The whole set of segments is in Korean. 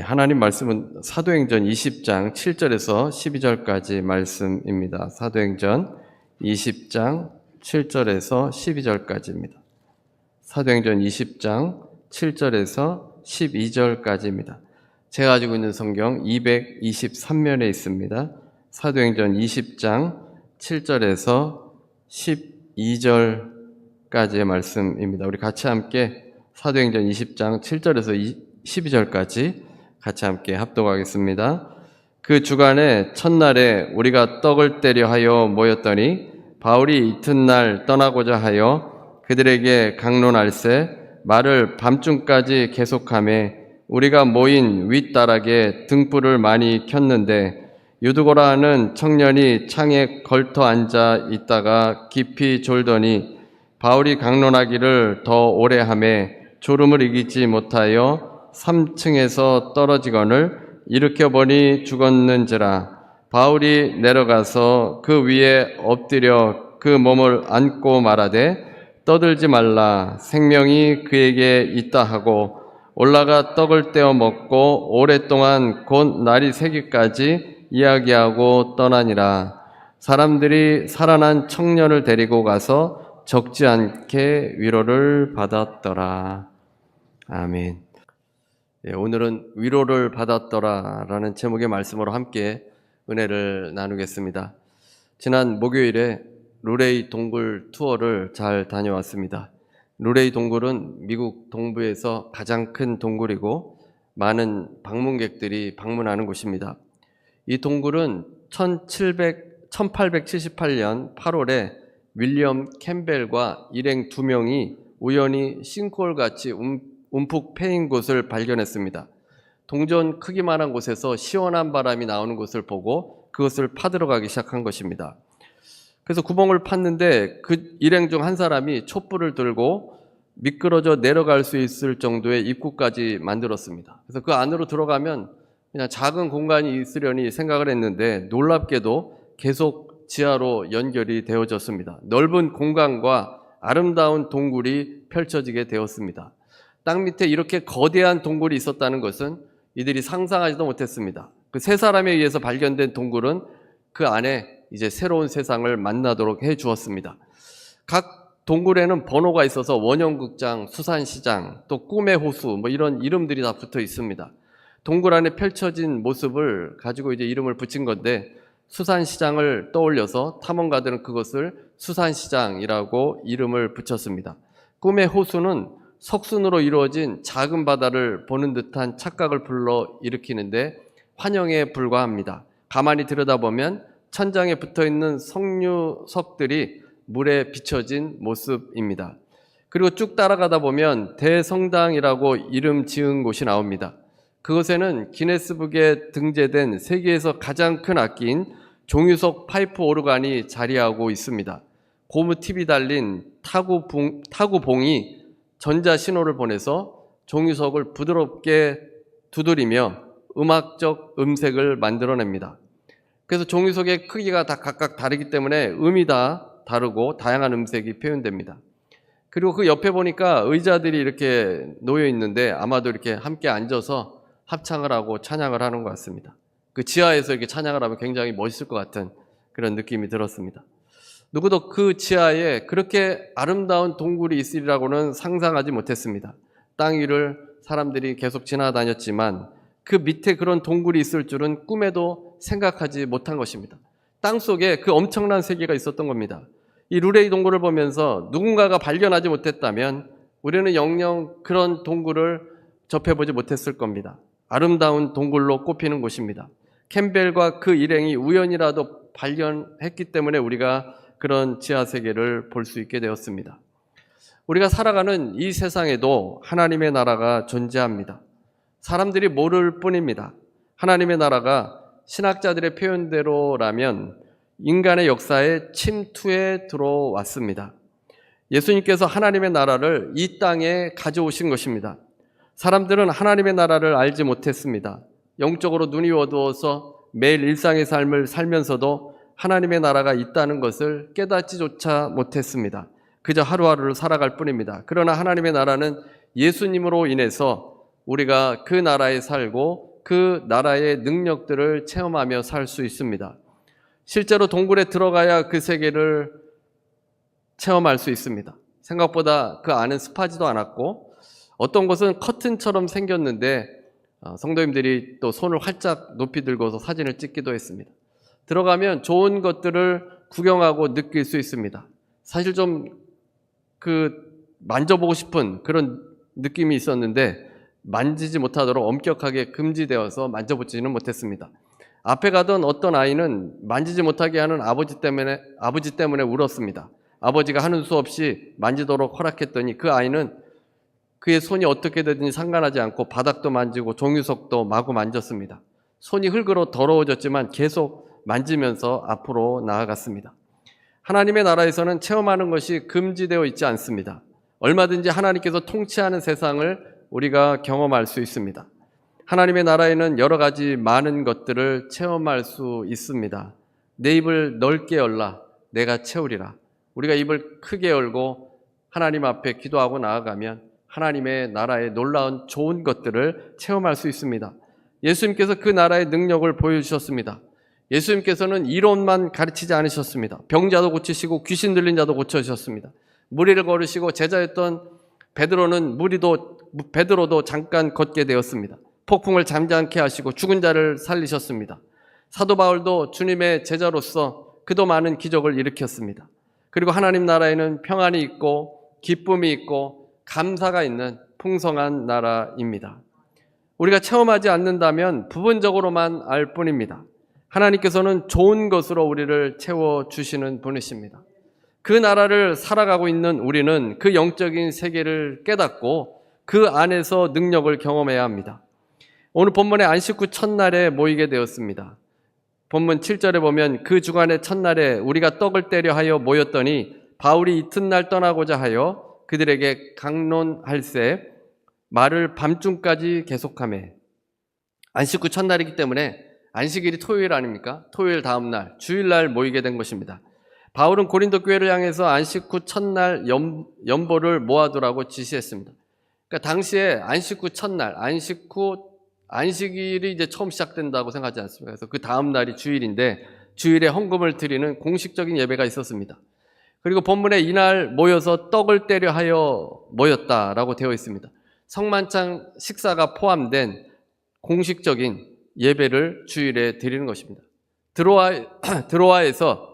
하나님 말씀은 사도행전 20장 7절에서 12절까지 말씀입니다. 사도행전 20장 7절에서 12절까지입니다. 사도행전 20장 7절에서 12절까지입니다. 제가 가지고 있는 성경 223면에 있습니다. 사도행전 20장 7절에서 12절까지의 말씀입니다. 우리 같이 함께 사도행전 20장 7절에서 12절까지 같이 함께 합독하겠습니다. 그 주간에 첫날에 우리가 떡을 떼려 하여 모였더니 바울이 이튿날 떠나고자 하여 그들에게 강론할세 말을 밤중까지 계속하며 우리가 모인 윗다락에 등불을 많이 켰는데 유두고라 하는 청년이 창에 걸터 앉아 있다가 깊이 졸더니 바울이 강론하기를 더 오래 하며 졸음을 이기지 못하여 3층에서 떨어지거늘 일으켜보니 죽었는지라. 바울이 내려가서 그 위에 엎드려 그 몸을 안고 말하되 떠들지 말라, 생명이 그에게 있다 하고 올라가 떡을 떼어 먹고 오랫동안 곧 날이 새기까지 이야기하고 떠나니라. 사람들이 살아난 청년을 데리고 가서 적지 않게 위로를 받았더라. 아멘. 오늘은 위로를 받았더라라는 제목의 말씀으로 함께 은혜를 나누겠습니다. 지난 목요일에 루레이 동굴 투어를 잘 다녀왔습니다. 루레이 동굴은 미국 동부에서 가장 큰 동굴이고 많은 방문객들이 방문하는 곳입니다. 이 동굴은 1878년 8월에 윌리엄 캠벨과 일행 2명이 우연히 싱크홀같이 움푹 패인 곳을 발견했습니다. 동전 크기만한 곳에서 시원한 바람이 나오는 것을 보고 그것을 파들어 가기 시작한 것입니다. 그래서 구멍을 팠는데 그 일행 중 한 사람이 촛불을 들고 미끄러져 내려갈 수 있을 정도의 입구까지 만들었습니다. 그래서 그 안으로 들어가면 그냥 작은 공간이 있으려니 생각을 했는데 놀랍게도 계속 지하로 연결이 되어졌습니다. 넓은 공간과 아름다운 동굴이 펼쳐지게 되었습니다. 땅 밑에 이렇게 거대한 동굴이 있었다는 것은 이들이 상상하지도 못했습니다. 그 세 사람에 의해서 발견된 동굴은 그 안에 이제 새로운 세상을 만나도록 해 주었습니다. 각 동굴에는 번호가 있어서 원형극장, 수산시장, 또 꿈의 호수 이런 이름들이 다 붙어 있습니다. 동굴 안에 펼쳐진 모습을 가지고 이제 이름을 붙인 건데 수산시장을 떠올려서 탐험가들은 그것을 수산시장이라고 이름을 붙였습니다. 꿈의 호수는 석순으로 이루어진 작은 바다를 보는 듯한 착각을 불러일으키는데 환영에 불과합니다. 가만히 들여다보면 천장에 붙어있는 석류석들이 물에 비춰진 모습입니다. 그리고 쭉 따라가다 보면 대성당이라고 이름 지은 곳이 나옵니다. 그곳에는 기네스북에 등재된 세계에서 가장 큰 악기인 종유석 파이프 오르간이 자리하고 있습니다. 고무 팁이 달린 타구봉이 전자신호를 보내서 종유석을 부드럽게 두드리며 음악적 음색을 만들어냅니다. 그래서 종유석의 크기가 다 각각 다르기 때문에 음이 다 다르고 다양한 음색이 표현됩니다. 그리고 그 옆에 보니까 의자들이 이렇게 놓여 있는데 아마도 이렇게 함께 앉아서 합창을 하고 찬양을 하는 것 같습니다. 그 지하에서 이렇게 찬양을 하면 굉장히 멋있을 것 같은 그런 느낌이 들었습니다. 누구도 그 지하에 그렇게 아름다운 동굴이 있으리라고는 상상하지 못했습니다. 땅 위를 사람들이 계속 지나다녔지만 그 밑에 그런 동굴이 있을 줄은 꿈에도 생각하지 못한 것입니다. 땅 속에 그 엄청난 세계가 있었던 겁니다. 이 루레이 동굴을 보면서 누군가가 발견하지 못했다면 우리는 영영 그런 동굴을 접해보지 못했을 겁니다. 아름다운 동굴로 꼽히는 곳입니다. 캠벨과 그 일행이 우연이라도 발견했기 때문에 우리가 그런 지하세계를 볼 수 있게 되었습니다. 우리가 살아가는 이 세상에도 하나님의 나라가 존재합니다. 사람들이 모를 뿐입니다. 하나님의 나라가 신학자들의 표현대로라면 인간의 역사에 침투해 들어왔습니다. 예수님께서 하나님의 나라를 이 땅에 가져오신 것입니다. 사람들은 하나님의 나라를 알지 못했습니다. 영적으로 눈이 어두워서 매일 일상의 삶을 살면서도 하나님의 나라가 있다는 것을 깨닫지조차 못했습니다. 그저 하루하루를 살아갈 뿐입니다. 그러나 하나님의 나라는 예수님으로 인해서 우리가 그 나라에 살고 그 나라의 능력들을 체험하며 살 수 있습니다. 실제로 동굴에 들어가야 그 세계를 체험할 수 있습니다. 생각보다 그 안은 습하지도 않았고 어떤 곳은 커튼처럼 생겼는데 성도님들이 또 손을 활짝 높이 들고서 사진을 찍기도 했습니다. 들어가면 좋은 것들을 구경하고 느낄 수 있습니다. 사실 좀 만져보고 싶은 그런 느낌이 있었는데 만지지 못하도록 엄격하게 금지되어서 만져보지는 못했습니다. 앞에 가던 어떤 아이는 만지지 못하게 하는 아버지 때문에 울었습니다. 아버지가 하는 수 없이 만지도록 허락했더니 그 아이는 그의 손이 어떻게 되든지 상관하지 않고 바닥도 만지고 종유석도 마구 만졌습니다. 손이 흙으로 더러워졌지만 계속 만지면서 앞으로 나아갔습니다. 하나님의 나라에서는 체험하는 것이 금지되어 있지 않습니다. 얼마든지 하나님께서 통치하는 세상을 우리가 경험할 수 있습니다. 하나님의 나라에는 여러 가지 많은 것들을 체험할 수 있습니다. 내 입을 넓게 열라 내가 채우리라. 우리가 입을 크게 열고 하나님 앞에 기도하고 나아가면 하나님의 나라의 놀라운 좋은 것들을 체험할 수 있습니다. 예수님께서 그 나라의 능력을 보여주셨습니다. 예수님께서는 이론만 가르치지 않으셨습니다. 병자도 고치시고 귀신 들린 자도 고쳐주셨습니다. 무리를 걸으시고 제자였던 베드로도 잠깐 걷게 되었습니다. 폭풍을 잠잠케 하시고 죽은 자를 살리셨습니다. 사도 바울도 주님의 제자로서 그도 많은 기적을 일으켰습니다. 그리고 하나님 나라에는 평안이 있고 기쁨이 있고 감사가 있는 풍성한 나라입니다. 우리가 체험하지 않는다면 부분적으로만 알 뿐입니다. 하나님께서는 좋은 것으로 우리를 채워주시는 분이십니다. 그 나라를 살아가고 있는 우리는 그 영적인 세계를 깨닫고 그 안에서 능력을 경험해야 합니다. 오늘 본문의 안식 후 첫날에 모이게 되었습니다. 본문 7절에 보면 그 주간의 첫날에 우리가 떡을 떼려 하여 모였더니 바울이 이튿날 떠나고자 하여 그들에게 강론할세 말을 밤중까지 계속하매. 안식 후 첫날이기 때문에 안식일이 토요일 아닙니까? 토요일 다음 날 주일날 모이게 된 것입니다. 바울은 고린도 교회를 향해서 안식 후 첫날 연보를 모아두라고 지시했습니다. 그러니까 당시에 안식 후 첫날, 안식일이 이제 처음 시작된다고 생각하지 않습니까? 그래서 그 다음 날이 주일인데 주일에 헌금을 드리는 공식적인 예배가 있었습니다. 그리고 본문에 이날 모여서 떡을 떼려 하여 모였다라고 되어 있습니다. 성만찬 식사가 포함된 공식적인 예배를 주일에 드리는 것입니다. 드로아에서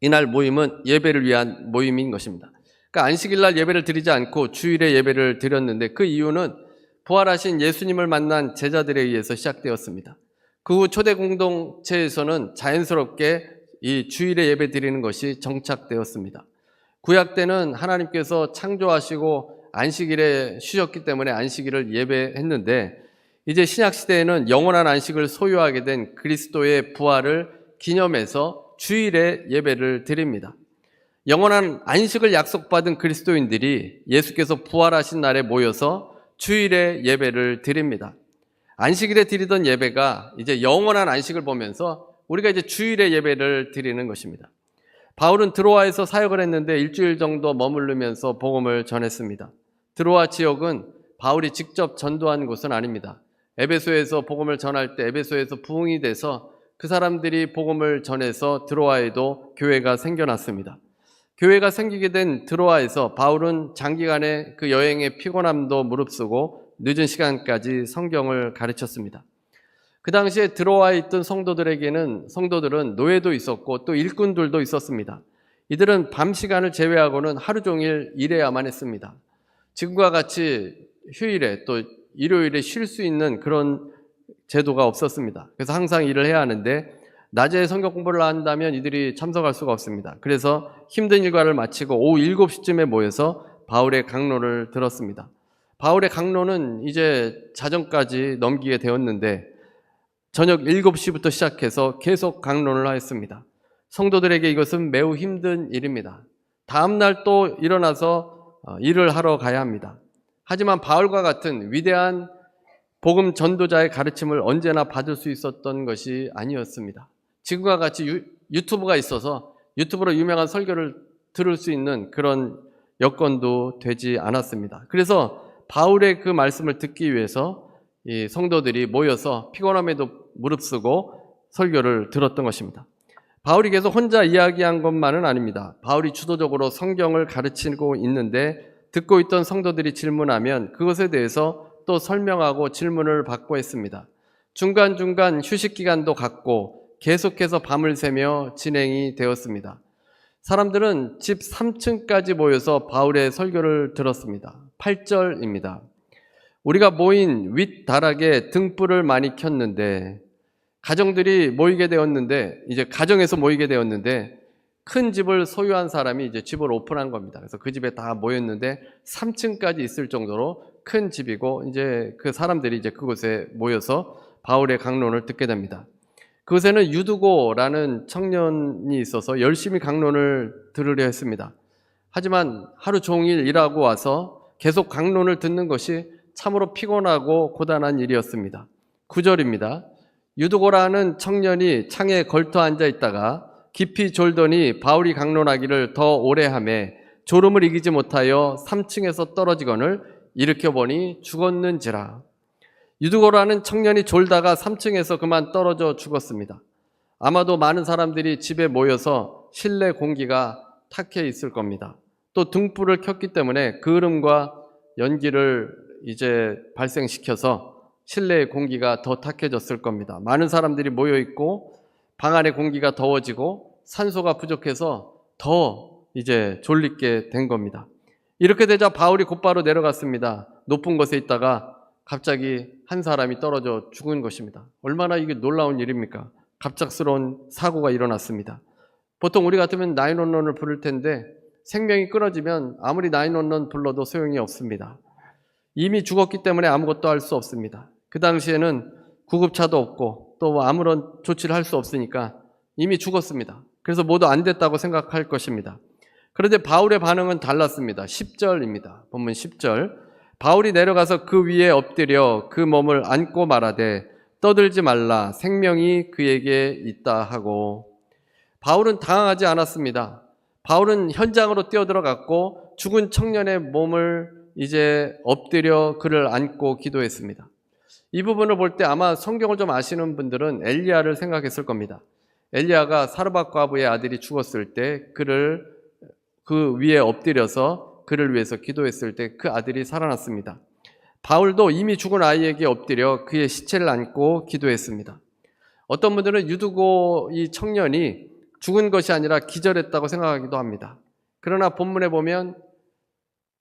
이날 모임은 예배를 위한 모임인 것입니다. 그러니까 안식일날 예배를 드리지 않고 주일에 예배를 드렸는데 그 이유는 부활하신 예수님을 만난 제자들에 의해서 시작되었습니다. 그 후 초대 공동체에서는 자연스럽게 이 주일에 예배 드리는 것이 정착되었습니다. 구약 때는 하나님께서 창조하시고 안식일에 쉬셨기 때문에 안식일을 예배했는데 이제 신약 시대에는 영원한 안식을 소유하게 된 그리스도의 부활을 기념해서 주일에 예배를 드립니다. 영원한 안식을 약속받은 그리스도인들이 예수께서 부활하신 날에 모여서 주일에 예배를 드립니다. 안식일에 드리던 예배가 이제 영원한 안식을 보면서 우리가 이제 주일에 예배를 드리는 것입니다. 바울은 드로아에서 사역을 했는데 일주일 정도 머무르면서 복음을 전했습니다. 드로아 지역은 바울이 직접 전도한 곳은 아닙니다. 에베소에서 복음을 전할 때 에베소에서 부흥이 돼서 그 사람들이 복음을 전해서 드로아에도 교회가 생겨났습니다. 교회가 생기게 된 드로아에서 바울은 장기간의 그 여행의 피곤함도 무릅쓰고 늦은 시간까지 성경을 가르쳤습니다. 그 당시에 드로아에 있던 성도들은 노예도 있었고 또 일꾼들도 있었습니다. 이들은 밤 시간을 제외하고는 하루 종일 일해야만 했습니다. 지금과 같이 휴일에 또 일요일에 쉴 수 있는 그런 제도가 없었습니다. 그래서 항상 일을 해야 하는데 낮에 성경 공부를 한다면 이들이 참석할 수가 없습니다. 그래서 힘든 일과를 마치고 오후 7시쯤에 모여서 바울의 강론을 들었습니다. 바울의 강론은 이제 자정까지 넘기게 되었는데 저녁 7시부터 시작해서 계속 강론을 하였습니다. 성도들에게 이것은 매우 힘든 일입니다. 다음 날 또 일어나서 일을 하러 가야 합니다. 하지만 바울과 같은 위대한 복음 전도자의 가르침을 언제나 받을 수 있었던 것이 아니었습니다. 지금과 같이 유튜브가 있어서 유튜브로 유명한 설교를 들을 수 있는 그런 여건도 되지 않았습니다. 그래서 바울의 그 말씀을 듣기 위해서 이 성도들이 모여서 피곤함에도 무릅쓰고 설교를 들었던 것입니다. 바울이 계속 혼자 이야기한 것만은 아닙니다. 바울이 주도적으로 성경을 가르치고 있는데 듣고 있던 성도들이 질문하면 그것에 대해서 또 설명하고 질문을 받고 했습니다. 중간중간 휴식 기간도 갖고 계속해서 밤을 새며 진행이 되었습니다. 사람들은 집 3층까지 모여서 바울의 설교를 들었습니다. 8절입니다. 우리가 모인 윗다락에 등불을 많이 켰는데 가정들이 모이게 되었는데 이제 가정에서 모이게 되었는데 큰 집을 소유한 사람이 이제 집을 오픈한 겁니다. 그래서 그 집에 다 모였는데 3층까지 있을 정도로 큰 집이고 이제 그 사람들이 이제 그곳에 모여서 바울의 강론을 듣게 됩니다. 그곳에는 유두고라는 청년이 있어서 열심히 강론을 들으려 했습니다. 하지만 하루 종일 일하고 와서 계속 강론을 듣는 것이 참으로 피곤하고 고단한 일이었습니다. 9절입니다. 유두고라는 청년이 창에 걸터 앉아 있다가 깊이 졸더니 바울이 강론하기를 더 오래 하며 졸음을 이기지 못하여 3층에서 떨어지거늘 일으켜보니 죽었는지라. 유두고라는 청년이 졸다가 3층에서 그만 떨어져 죽었습니다. 아마도 많은 사람들이 집에 모여서 실내 공기가 탁해 있을 겁니다. 또 등불을 켰기 때문에 그을음과 연기를 이제 발생시켜서 실내의 공기가 더 탁해졌을 겁니다. 많은 사람들이 모여 있고 방 안의 공기가 더워지고 산소가 부족해서 더 이제 졸리게 된 겁니다. 이렇게 되자 바울이 곧바로 내려갔습니다. 높은 곳에 있다가 갑자기 한 사람이 떨어져 죽은 것입니다. 얼마나 이게 놀라운 일입니까? 갑작스러운 사고가 일어났습니다. 보통 우리 같으면 911을 부를 텐데 생명이 끊어지면 아무리 911 불러도 소용이 없습니다. 이미 죽었기 때문에 아무것도 할 수 없습니다. 그 당시에는 구급차도 없고 또 아무런 조치를 할 수 없으니까 이미 죽었습니다. 그래서 모두 안 됐다고 생각할 것입니다. 그런데 바울의 반응은 달랐습니다. 10절입니다. 본문 10절. 바울이 내려가서 그 위에 엎드려 그 몸을 안고 말하되 떠들지 말라 생명이 그에게 있다 하고. 바울은 당황하지 않았습니다. 바울은 현장으로 뛰어들어갔고 죽은 청년의 몸을 이제 엎드려 그를 안고 기도했습니다. 이 부분을 볼 때 아마 성경을 좀 아시는 분들은 엘리야를 생각했을 겁니다. 엘리야가 사르밧 과부의 아들이 죽었을 때 그를 그 위에 엎드려서 그를 위해서 기도했을 때 그 아들이 살아났습니다. 바울도 이미 죽은 아이에게 엎드려 그의 시체를 안고 기도했습니다. 어떤 분들은 유두고 이 청년이 죽은 것이 아니라 기절했다고 생각하기도 합니다. 그러나 본문에 보면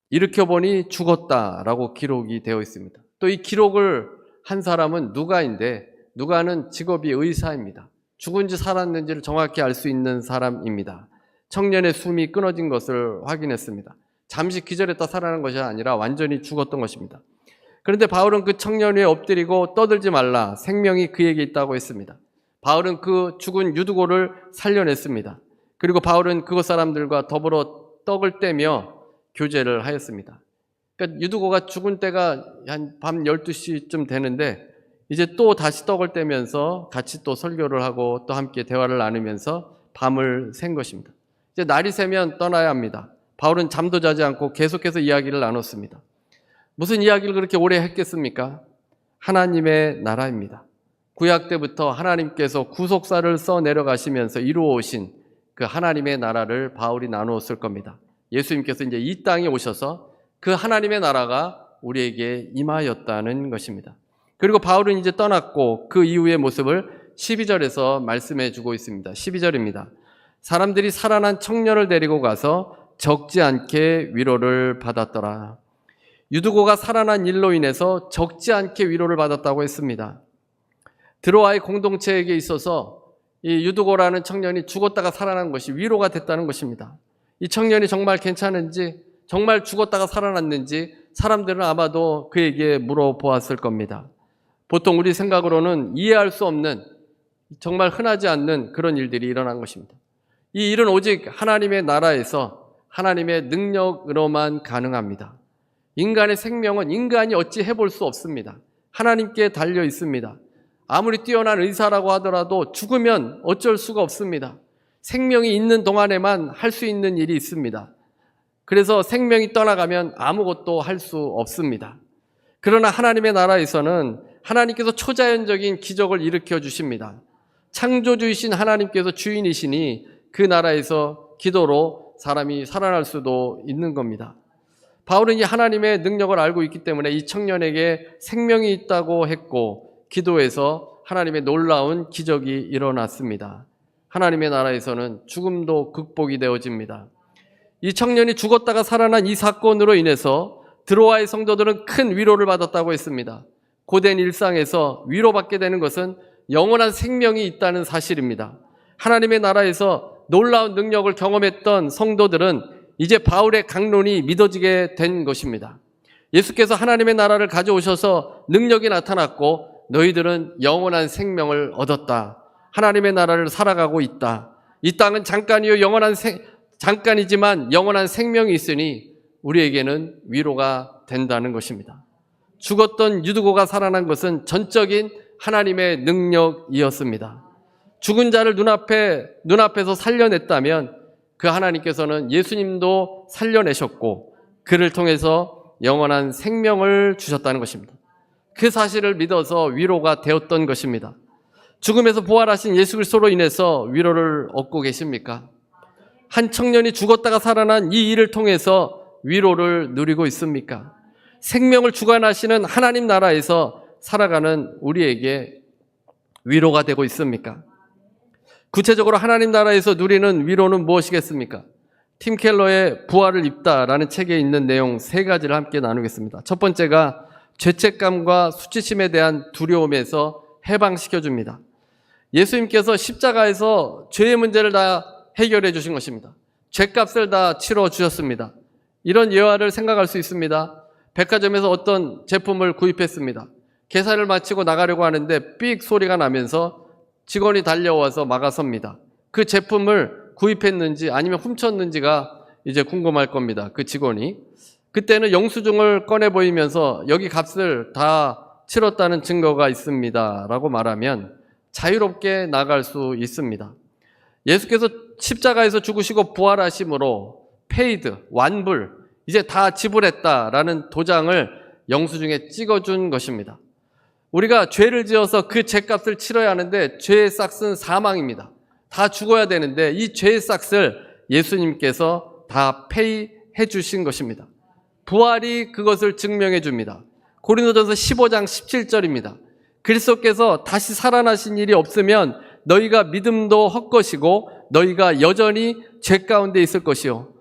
일으켜보니 죽었다라고 기록이 되어 있습니다. 또 이 기록을 한 사람은 누가인데 누가는 직업이 의사입니다. 죽은지 살았는지를 정확히 알 수 있는 사람입니다. 청년의 숨이 끊어진 것을 확인했습니다. 잠시 기절했다 살아난 것이 아니라 완전히 죽었던 것입니다. 그런데 바울은 그 청년 위에 엎드리고 떠들지 말라 생명이 그에게 있다고 했습니다. 바울은 그 죽은 유두고를 살려냈습니다. 그리고 바울은 그곳 사람들과 더불어 떡을 떼며 교제를 하였습니다. 그러니까 유두고가 죽은 때가 한 밤 12시쯤 되는데 이제 또 다시 떡을 떼면서 같이 또 설교를 하고 또 함께 대화를 나누면서 밤을 샌 것입니다. 이제 날이 새면 떠나야 합니다. 바울은 잠도 자지 않고 계속해서 이야기를 나눴습니다. 무슨 이야기를 그렇게 오래 했겠습니까? 하나님의 나라입니다. 구약 때부터 하나님께서 구속사를 써 내려가시면서 이루어 오신 그 하나님의 나라를 바울이 나누었을 겁니다. 예수님께서 이제 이 땅에 오셔서 그 하나님의 나라가 우리에게 임하였다는 것입니다. 그리고 바울은 이제 떠났고 그 이후의 모습을 12절에서 말씀해 주고 있습니다. 12절입니다. 사람들이 살아난 청년을 데리고 가서 적지 않게 위로를 받았더라. 유두고가 살아난 일로 인해서 적지 않게 위로를 받았다고 했습니다. 드로아의 공동체에게 있어서 이 유두고라는 청년이 죽었다가 살아난 것이 위로가 됐다는 것입니다. 이 청년이 정말 괜찮은지, 정말 죽었다가 살아났는지 사람들은 아마도 그에게 물어보았을 겁니다. 보통 우리 생각으로는 이해할 수 없는, 정말 흔하지 않는 그런 일들이 일어난 것입니다. 이 일은 오직 하나님의 나라에서 하나님의 능력으로만 가능합니다. 인간의 생명은 인간이 어찌 해볼 수 없습니다. 하나님께 달려 있습니다. 아무리 뛰어난 의사라고 하더라도 죽으면 어쩔 수가 없습니다. 생명이 있는 동안에만 할 수 있는 일이 있습니다. 그래서 생명이 떠나가면 아무것도 할 수 없습니다. 그러나 하나님의 나라에서는 하나님께서 초자연적인 기적을 일으켜 주십니다. 창조주이신 하나님께서 주인이시니 그 나라에서 기도로 사람이 살아날 수도 있는 겁니다. 바울은 이 하나님의 능력을 알고 있기 때문에 이 청년에게 생명이 있다고 했고 기도에서 하나님의 놀라운 기적이 일어났습니다. 하나님의 나라에서는 죽음도 극복이 되어집니다. 이 청년이 죽었다가 살아난 이 사건으로 인해서 드로아의 성도들은 큰 위로를 받았다고 했습니다. 고된 일상에서 위로받게 되는 것은 영원한 생명이 있다는 사실입니다. 하나님의 나라에서 놀라운 능력을 경험했던 성도들은 이제 바울의 강론이 믿어지게 된 것입니다. 예수께서 하나님의 나라를 가져오셔서 능력이 나타났고 너희들은 영원한 생명을 얻었다. 하나님의 나라를 살아가고 있다. 이 땅은 잠깐이요 잠깐이지만 영원한 생명이 있으니 우리에게는 위로가 된다는 것입니다. 죽었던 유두고가 살아난 것은 전적인 하나님의 능력이었습니다. 죽은 자를 눈앞에서 살려냈다면 그 하나님께서는 예수님도 살려내셨고 그를 통해서 영원한 생명을 주셨다는 것입니다. 그 사실을 믿어서 위로가 되었던 것입니다. 죽음에서 부활하신 예수 그리스도로 인해서 위로를 얻고 계십니까? 한 청년이 죽었다가 살아난 이 일을 통해서 위로를 누리고 있습니까? 생명을 주관하시는 하나님 나라에서 살아가는 우리에게 위로가 되고 있습니까? 구체적으로 하나님 나라에서 누리는 위로는 무엇이겠습니까? 팀 켈러의 부활을 입다라는 책에 있는 내용 3가지를 함께 나누겠습니다. 첫 번째가 죄책감과 수치심에 대한 두려움에서 해방시켜줍니다. 예수님께서 십자가에서 죄의 문제를 다 해결해 주신 것입니다. 죄값을 다 치러 주셨습니다. 이런 예화를 생각할 수 있습니다. 백화점에서 어떤 제품을 구입했습니다. 계산을 마치고 나가려고 하는데 삑 소리가 나면서 직원이 달려와서 막아섭니다. 그 제품을 구입했는지 아니면 훔쳤는지가 이제 궁금할 겁니다. 그 직원이. 그때는 영수증을 꺼내 보이면서 여기 값을 다 치렀다는 증거가 있습니다 라고 말하면 자유롭게 나갈 수 있습니다. 예수께서 십자가에서 죽으시고 부활하심으로 페이드, 완불, 이제 다 지불했다라는 도장을 영수증에 찍어준 것입니다. 우리가 죄를 지어서 그 죄값을 치러야 하는데 죄의 싹은 사망입니다. 다 죽어야 되는데 이 죄의 싹을 예수님께서 다 페이해 주신 것입니다. 부활이 그것을 증명해 줍니다. 고린도전서 15장 17절입니다. 그리스도께서 다시 살아나신 일이 없으면 너희가 믿음도 헛것이고 너희가 여전히 죄 가운데 있을 것이요.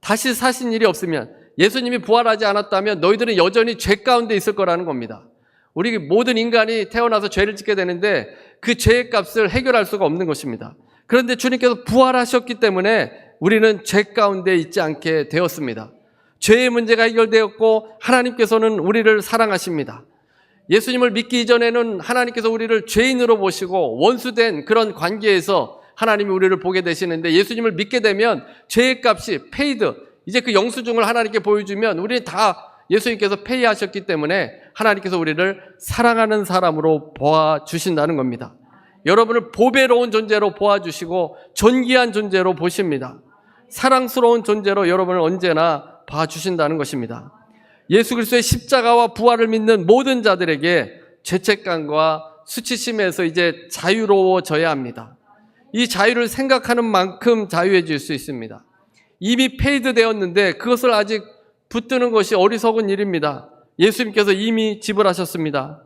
다시 사신 일이 없으면 예수님이 부활하지 않았다면 너희들은 여전히 죄 가운데 있을 거라는 겁니다. 우리 모든 인간이 태어나서 죄를 짓게 되는데 그 죄의 값을 해결할 수가 없는 것입니다. 그런데 주님께서 부활하셨기 때문에 우리는 죄 가운데 있지 않게 되었습니다. 죄의 문제가 해결되었고 하나님께서는 우리를 사랑하십니다. 예수님을 믿기 이전에는 하나님께서 우리를 죄인으로 보시고 원수된 그런 관계에서 하나님이 우리를 보게 되시는데 예수님을 믿게 되면 죄의 값이 페이드, 이제 그 영수증을 하나님께 보여주면 우리는 다 예수님께서 페이하셨기 때문에 하나님께서 우리를 사랑하는 사람으로 보아주신다는 겁니다. 여러분을 보배로운 존재로 보아주시고 존귀한 존재로 보십니다. 사랑스러운 존재로 여러분을 언제나 봐주신다는 것입니다. 예수 그리스도의 십자가와 부활을 믿는 모든 자들에게 죄책감과 수치심에서 이제 자유로워져야 합니다. 이 자유를 생각하는 만큼 자유해질 수 있습니다. 이미 페이드 되었는데 그것을 아직 붙드는 것이 어리석은 일입니다. 예수님께서 이미 지불하셨습니다.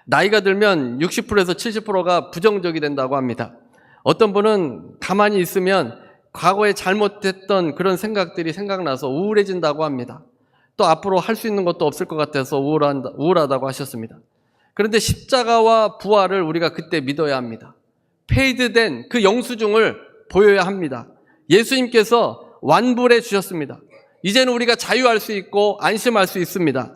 나이가 들면 60%에서 70%가 부정적이 된다고 합니다. 어떤 분은 가만히 있으면 과거에 잘못했던 그런 생각들이 생각나서 우울해진다고 합니다. 또 앞으로 할 수 있는 것도 없을 것 같아서 우울하다고 하셨습니다. 그런데 십자가와 부활을 우리가 그때 믿어야 합니다. 페이드된 그 영수증을 보여야 합니다. 예수님께서 완불해 주셨습니다. 이제는 우리가 자유할 수 있고 안심할 수 있습니다.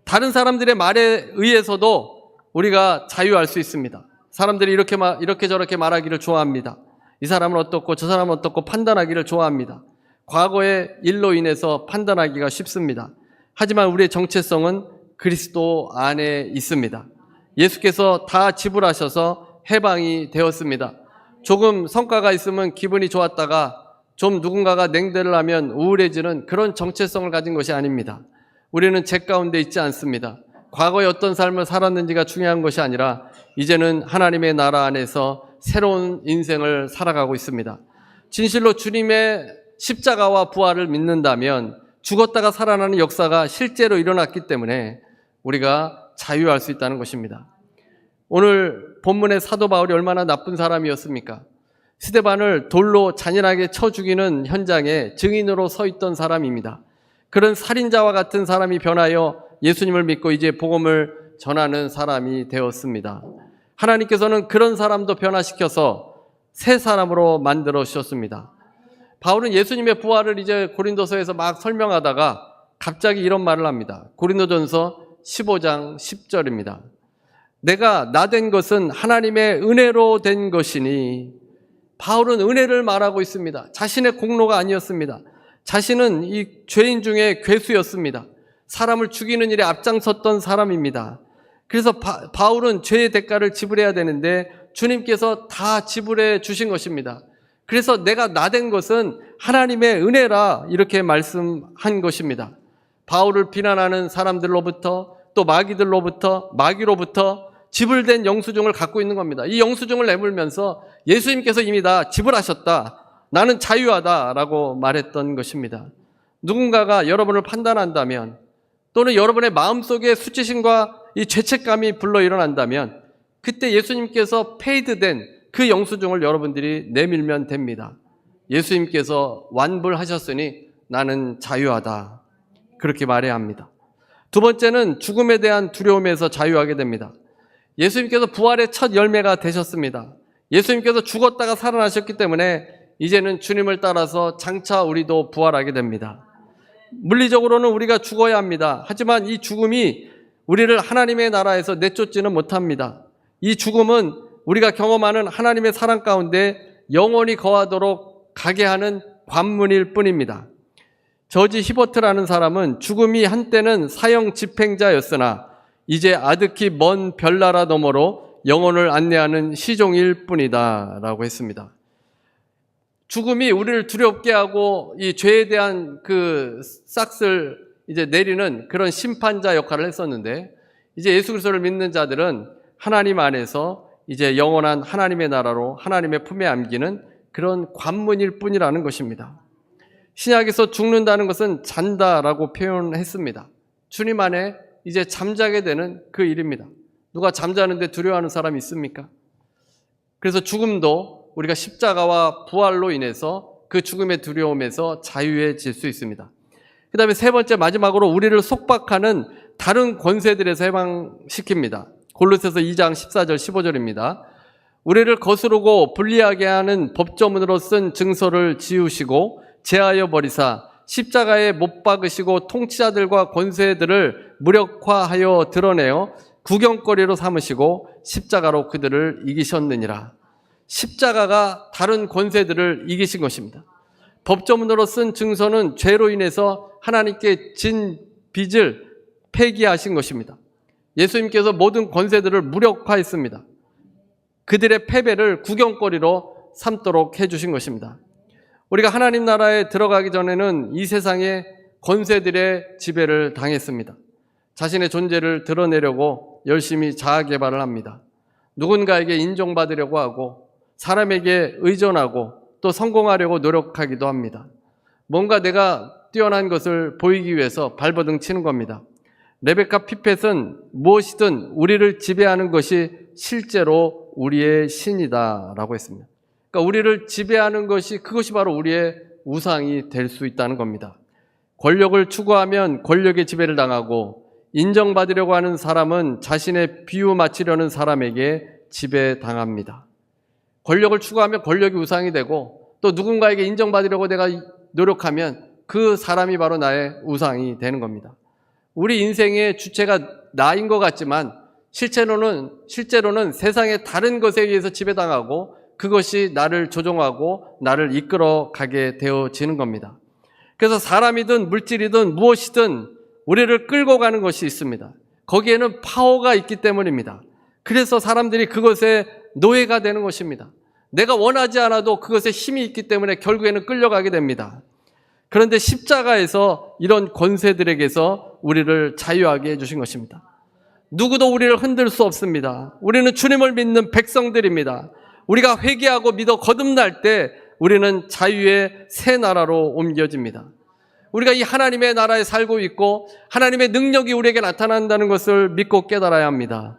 다른 사람들의 말에 의해서도 우리가 자유할 수 있습니다. 사람들이 이렇게 저렇게 말하기를 좋아합니다. 이 사람은 어떻고 저 사람은 어떻고 판단하기를 좋아합니다. 과거의 일로 인해서 판단하기가 쉽습니다. 하지만 우리의 정체성은 그리스도 안에 있습니다. 예수께서 다 지불하셔서 해방이 되었습니다. 조금 성과가 있으면 기분이 좋았다가 좀 누군가가 냉대를 하면 우울해지는 그런 정체성을 가진 것이 아닙니다. 우리는 죄 가운데 있지 않습니다. 과거에 어떤 삶을 살았는지가 중요한 것이 아니라 이제는 하나님의 나라 안에서 새로운 인생을 살아가고 있습니다. 진실로 주님의 십자가와 부활을 믿는다면 죽었다가 살아나는 역사가 실제로 일어났기 때문에 우리가 자유할 수 있다는 것입니다. 오늘 본문의 사도 바울이 얼마나 나쁜 사람이었습니까? 스데반을 돌로 잔인하게 쳐 죽이는 현장에 증인으로 서 있던 사람입니다. 그런 살인자와 같은 사람이 변하여 예수님을 믿고 이제 복음을 전하는 사람이 되었습니다. 하나님께서는 그런 사람도 변화시켜서 새 사람으로 만들어 주셨습니다. 바울은 예수님의 부활을 이제 고린도서에서 막 설명하다가 갑자기 이런 말을 합니다. 고린도전서 15장 10절입니다. 내가 나 된 것은 하나님의 은혜로 된 것이니. 바울은 은혜를 말하고 있습니다. 자신의 공로가 아니었습니다. 자신은 이 죄인 중에 괴수였습니다. 사람을 죽이는 일에 앞장섰던 사람입니다. 그래서 바울은 죄의 대가를 지불해야 되는데 주님께서 다 지불해 주신 것입니다. 그래서 내가 나 된 것은 하나님의 은혜라 이렇게 말씀한 것입니다. 바울을 비난하는 사람들로부터 또 마귀로부터 지불된 영수증을 갖고 있는 겁니다. 이 영수증을 내밀면서 예수님께서 이미 다 지불하셨다. 나는 자유하다라고 말했던 것입니다. 누군가가 여러분을 판단한다면 또는 여러분의 마음속에 수치심과 이 죄책감이 불러 일어난다면 그때 예수님께서 페이드된 그 영수증을 여러분들이 내밀면 됩니다. 예수님께서 완불하셨으니 나는 자유하다. 그렇게 말해야 합니다. 두 번째는 죽음에 대한 두려움에서 자유하게 됩니다. 예수님께서 부활의 첫 열매가 되셨습니다. 예수님께서 죽었다가 살아나셨기 때문에 이제는 주님을 따라서 장차 우리도 부활하게 됩니다. 물리적으로는 우리가 죽어야 합니다. 하지만 이 죽음이 우리를 하나님의 나라에서 내쫓지는 못합니다. 이 죽음은 우리가 경험하는 하나님의 사랑 가운데 영원히 거하도록 가게 하는 관문일 뿐입니다. 저지 히버트라는 사람은 죽음이 한때는 사형 집행자였으나 이제 아득히 먼 별나라 너머로 영혼을 안내하는 시종일 뿐이다 라고 했습니다. 죽음이 우리를 두렵게 하고 이 죄에 대한 그 싹을 이제 내리는 그런 심판자 역할을 했었는데 이제 예수 그리스도를 믿는 자들은 하나님 안에서 이제 영원한 하나님의 나라로 하나님의 품에 안기는 그런 관문일 뿐이라는 것입니다. 신약에서 죽는다는 것은 잔다라고 표현했습니다. 주님 안에 이제 잠자게 되는 그 일입니다. 누가 잠자는데 두려워하는 사람이 있습니까? 그래서 죽음도 우리가 십자가와 부활로 인해서 그 죽음의 두려움에서 자유해질 수 있습니다. 그 다음에 세 번째 마지막으로 우리를 속박하는 다른 권세들에서 해방시킵니다. 골로새서 2장 14절 15절입니다. 우리를 거스르고 불리하게 하는 법조문으로 쓴 증서를 지우시고 제하여 버리사 십자가에 못 박으시고 통치자들과 권세들을 무력화하여 드러내어 구경거리로 삼으시고 십자가로 그들을 이기셨느니라. 십자가가 다른 권세들을 이기신 것입니다. 법조문으로 쓴 증서는 죄로 인해서 하나님께 진 빚을 폐기하신 것입니다. 예수님께서 모든 권세들을 무력화했습니다. 그들의 패배를 구경거리로 삼도록 해주신 것입니다. 우리가 하나님 나라에 들어가기 전에는 이 세상의 권세들의 지배를 당했습니다. 자신의 존재를 드러내려고 열심히 자아 개발을 합니다. 누군가에게 인정받으려고 하고 사람에게 의존하고 또 성공하려고 노력하기도 합니다. 뭔가 내가 뛰어난 것을 보이기 위해서 발버둥 치는 겁니다. 레베카 피펫은 무엇이든 우리를 지배하는 것이 실제로 우리의 신이다 라고 했습니다. 그러니까 우리를 지배하는 것이 그것이 바로 우리의 우상이 될 수 있다는 겁니다. 권력을 추구하면 권력의 지배를 당하고 인정받으려고 하는 사람은 자신의 비유 맞추려는 사람에게 지배당합니다. 권력을 추구하면 권력이 우상이 되고 또 누군가에게 인정받으려고 내가 노력하면 그 사람이 바로 나의 우상이 되는 겁니다. 우리 인생의 주체가 나인 것 같지만 실제로는 세상의 다른 것에 의해서 지배당하고 그것이 나를 조종하고 나를 이끌어 가게 되어지는 겁니다. 그래서 사람이든 물질이든 무엇이든 우리를 끌고 가는 것이 있습니다. 거기에는 파워가 있기 때문입니다. 그래서 사람들이 그것에 노예가 되는 것입니다. 내가 원하지 않아도 그것에 힘이 있기 때문에 결국에는 끌려가게 됩니다. 그런데 십자가에서 이런 권세들에게서 우리를 자유하게 해주신 것입니다. 누구도 우리를 흔들 수 없습니다. 우리는 주님을 믿는 백성들입니다. 우리가 회개하고 믿어 거듭날 때 우리는 자유의 새 나라로 옮겨집니다. 우리가 이 하나님의 나라에 살고 있고 하나님의 능력이 우리에게 나타난다는 것을 믿고 깨달아야 합니다.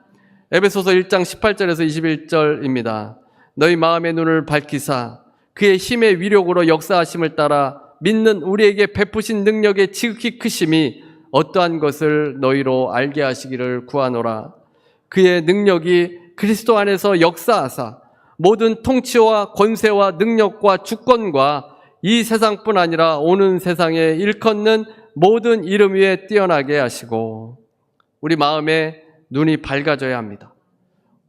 에베소서 1장 18절에서 21절입니다. 너희 마음의 눈을 밝히사 그의 힘의 위력으로 역사하심을 따라 믿는 우리에게 베푸신 능력의 지극히 크심이 어떠한 것을 너희로 알게 하시기를 구하노라. 그의 능력이 그리스도 안에서 역사하사 모든 통치와 권세와 능력과 주권과 이 세상뿐 아니라 오는 세상에 일컫는 모든 이름 위에 뛰어나게 하시고, 우리 마음에 눈이 밝아져야 합니다.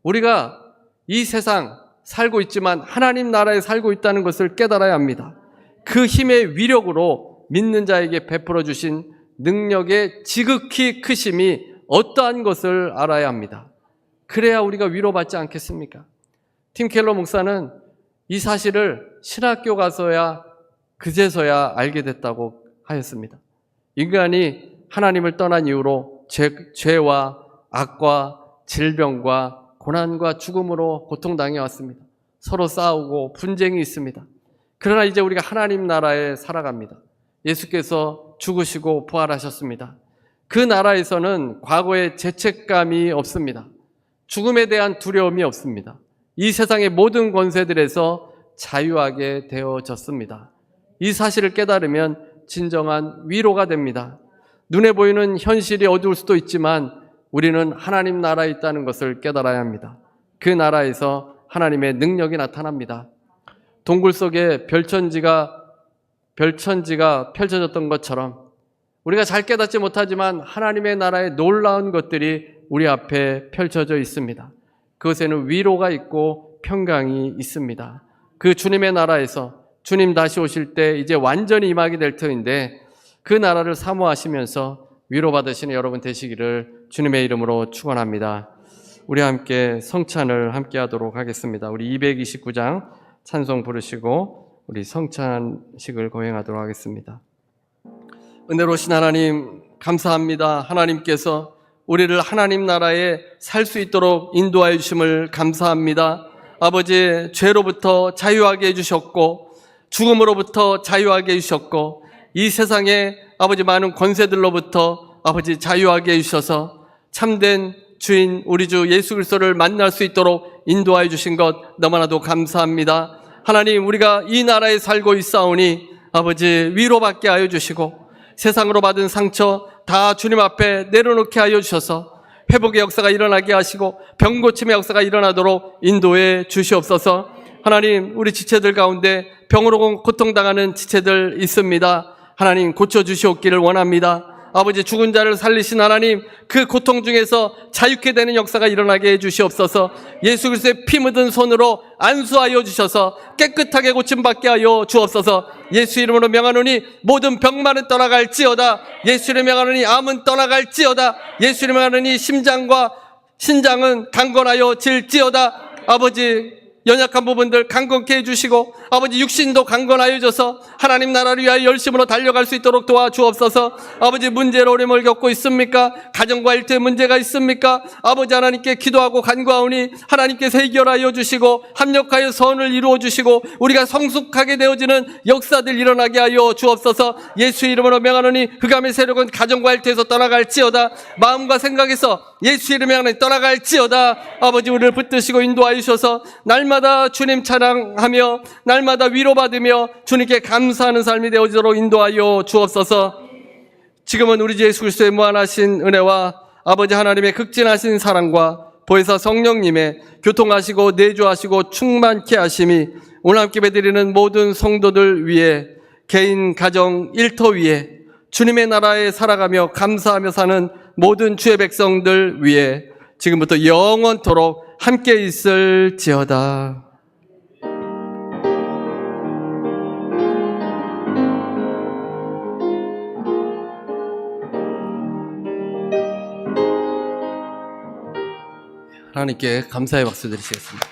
우리가 이 세상 살고 있지만 하나님 나라에 살고 있다는 것을 깨달아야 합니다. 그 힘의 위력으로 믿는 자에게 베풀어 주신 능력의 지극히 크심이 어떠한 것을 알아야 합니다. 그래야 우리가 위로받지 않겠습니까? 팀 켈러 목사는 이 사실을 신학교 가서야 그제서야 알게 됐다고 하였습니다. 인간이 하나님을 떠난 이후로 죄와 악과 질병과 고난과 죽음으로 고통당해 왔습니다. 서로 싸우고 분쟁이 있습니다. 그러나 이제 우리가 하나님 나라에 살아갑니다. 예수께서 죽으시고 부활하셨습니다. 그 나라에서는 과거의 죄책감이 없습니다. 죽음에 대한 두려움이 없습니다. 이 세상의 모든 권세들에서 자유하게 되어졌습니다. 이 사실을 깨달으면 진정한 위로가 됩니다. 눈에 보이는 현실이 어두울 수도 있지만 우리는 하나님 나라에 있다는 것을 깨달아야 합니다. 그 나라에서 하나님의 능력이 나타납니다. 동굴 속에 별천지가 펼쳐졌던 것처럼 우리가 잘 깨닫지 못하지만 하나님의 나라의 놀라운 것들이 우리 앞에 펼쳐져 있습니다. 그것에는 위로가 있고 평강이 있습니다. 그 주님의 나라에서 주님 다시 오실 때 이제 완전히 임하게 될 터인데 그 나라를 사모하시면서 위로받으시는 여러분 되시기를 주님의 이름으로 축원합니다. 우리 함께 성찬을 함께 하도록 하겠습니다. 우리 229장 찬송 부르시고 우리 성찬식을 거행하도록 하겠습니다. 은혜로우신 하나님 감사합니다. 하나님께서 우리를 하나님 나라에 살 수 있도록 인도하여 주심을 감사합니다. 아버지, 죄로부터 자유하게 해주셨고 죽음으로부터 자유하게 해주셨고 이 세상에 아버지 많은 권세들로부터 아버지 자유하게 해주셔서 참된 주인 우리 주 예수 그리스도를 만날 수 있도록 인도하여 주신 것 너무나도 감사합니다. 하나님, 우리가 이 나라에 살고 있사오니 아버지 위로받게 하여 주시고 세상으로 받은 상처 다 주님 앞에 내려놓게 하여 주셔서 회복의 역사가 일어나게 하시고 병고침의 역사가 일어나도록 인도해 주시옵소서. 하나님, 우리 지체들 가운데 병으로 고통당하는 지체들 있습니다. 하나님, 고쳐주시옵기를 원합니다. 아버지, 죽은 자를 살리신 하나님, 그 고통 중에서 자유케 되는 역사가 일어나게 해주시옵소서. 예수 그리스도의 피 묻은 손으로 안수하여 주셔서 깨끗하게 고침받게 하여 주옵소서. 예수 이름으로 명하노니 모든 병만은 떠나갈지어다. 예수 이름으로 명하노니 암은 떠나갈지어다. 예수 이름으로 명하노니 심장과 신장은 강건하여 질지어다. 아버지, 연약한 부분들 강건케 해주시고 아버지 육신도 강건하여 줘서 하나님 나라를 위하여 열심으로 달려갈 수 있도록 도와주옵소서. 아버지, 문제로 어려움을 겪고 있습니까? 가정과 일터에 문제가 있습니까? 아버지, 하나님께 기도하고 간구하오니 하나님께서 해결하여 주시고 합력하여 선을 이루어 주시고 우리가 성숙하게 되어지는 역사들 일어나게 하여 주옵소서. 예수 이름으로 명하노니 흑암의 세력은 가정과 일터에서 떠나갈지어다. 마음과 생각에서 예수 이름에 하나님 떠나갈지어다. 아버지, 우리를 붙드시고 인도하여 주셔서 날마다 주님 찬양하며 날마다 위로받으며 주님께 감사하는 삶이 되어지도록 인도하여 주옵소서. 지금은 우리 주 예수 그리스도의 무한하신 은혜와 아버지 하나님의 극진하신 사랑과 보혜사 성령님의 교통하시고 내주하시고 충만케 하심이 오늘 함께 배드리는 모든 성도들 위해 개인 가정 일터 위에 주님의 나라에 살아가며 감사하며 사는 모든 주의 백성들 위해 지금부터 영원토록 함께 있을지어다. 하나님께 감사의 박수 드리시겠습니다.